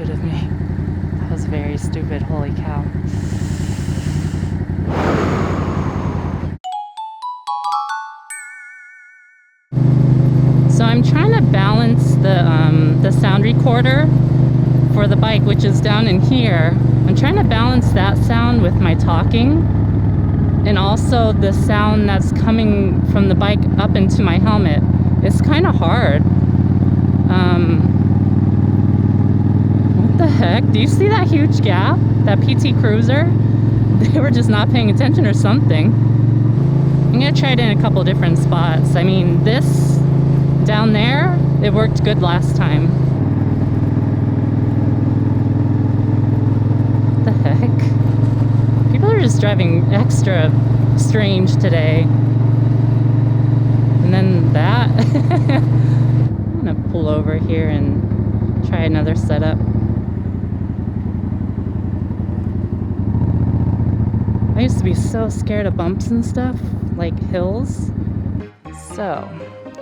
stupid of me. That was very stupid, holy cow. So I'm trying to balance the sound recorder for the bike, which is down in here. I'm trying to balance that sound with my talking, and also the sound that's coming from the bike up into my helmet. It's kind of hard. What the heck? Do you see that huge gap? That PT Cruiser? They were just not paying attention or something. I'm gonna try it in a couple different spots. I mean, this down there, it worked good last time. What the heck? People are just driving extra strange today. And then that. I'm gonna pull over here and try another setup. I used to be so scared of bumps and stuff, like hills. So,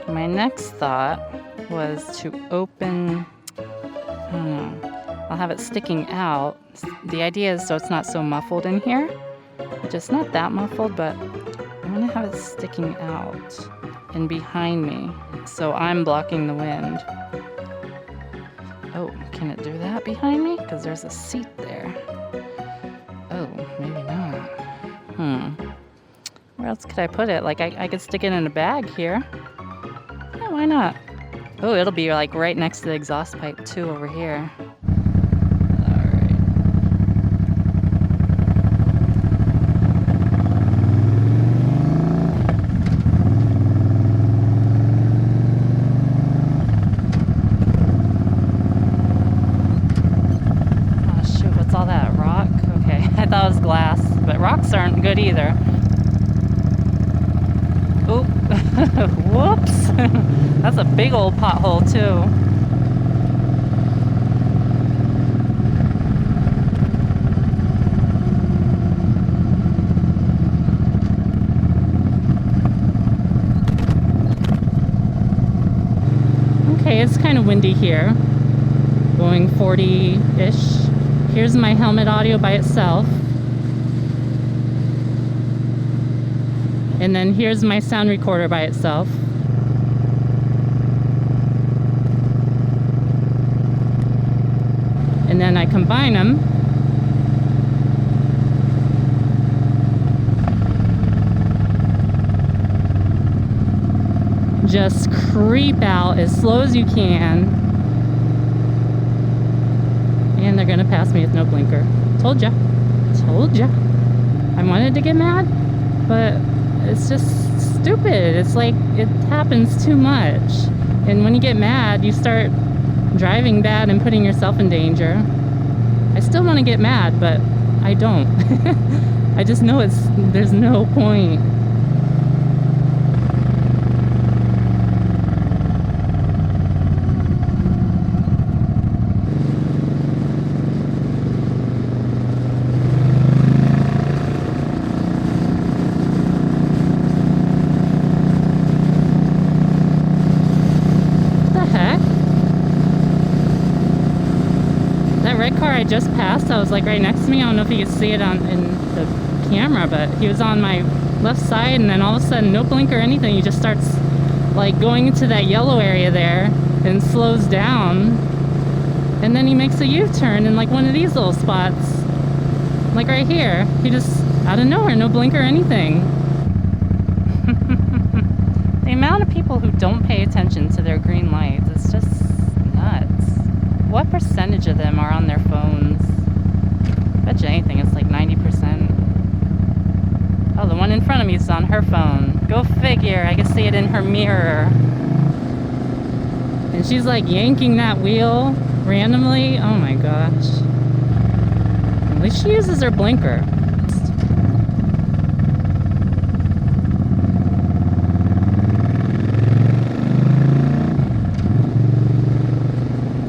my next thought was to open, I don't know, I'll have it sticking out. The idea is so it's not so muffled in here. Just not that muffled, but I'm gonna have it sticking out and behind me, so I'm blocking the wind. Oh, can it do that behind me? Because there's a seat there. Oh, maybe not. Where else could I put it? Like, I could stick it in a bag here. Yeah, why not? Oh, it'll be like right next to the exhaust pipe too over here. Alright. Oh shoot, what's all that? Rock? Okay, I thought it was glass, but rocks aren't good either. Oop. Whoops. That's a big old pothole too. Okay, it's kind of windy here. Going 40-ish. Here's my helmet audio by itself. And then here's my sound recorder by itself. And then I combine them. Just creep out as slow as you can. And they're gonna pass me with no blinker. Told ya. Told ya. I wanted to get mad, but it's just stupid. It's like, it happens too much. And when you get mad, you start driving bad and putting yourself in danger. I still want to get mad, but I don't. I just know there's no point. Car I just passed, that was like right next to me. I don't know if you could see it in the camera, but he was on my left side, and then all of a sudden, no blink or anything, he just starts like going into that yellow area there and slows down, and then he makes a U-turn in like one of these little spots, like right here. He just out of nowhere, no blink or anything. The amount of people who don't pay attention to their green lights, it's just nuts. What percentage of them are on their phones? Bet you anything, it's like 90%. Oh, the one in front of me is on her phone. Go figure, I can see it in her mirror. And she's like yanking that wheel randomly. Oh my gosh. At least she uses her blinker.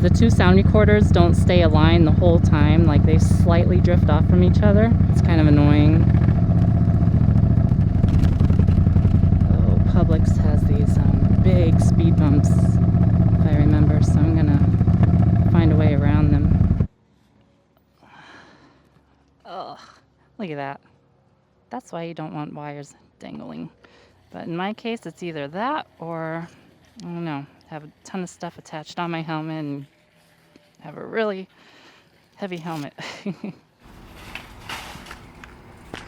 The two sound recorders don't stay aligned the whole time, like they slightly drift off from each other. It's kind of annoying. Oh, Publix has these big speed bumps, if I remember, so I'm gonna find a way around them. Look at that. That's why you don't want wires dangling. But in my case, it's either that or, I don't know, have a ton of stuff attached on my helmet and have a really heavy helmet.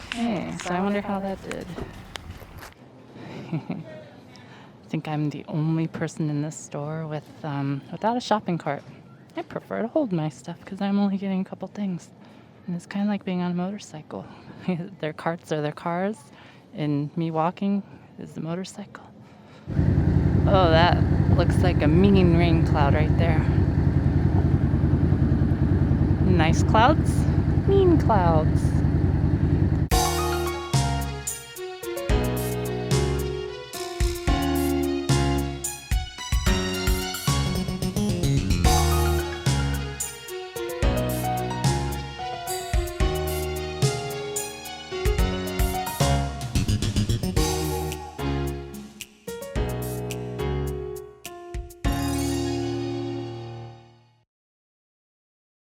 Okay, so I wonder how that did. I think I'm the only person in this store without a shopping cart. I prefer to hold my stuff because I'm only getting a couple things. And it's kind of like being on a motorcycle. Their carts are their cars, and me walking is the motorcycle. Oh, that looks like a mean rain cloud right there. Nice clouds, mean clouds.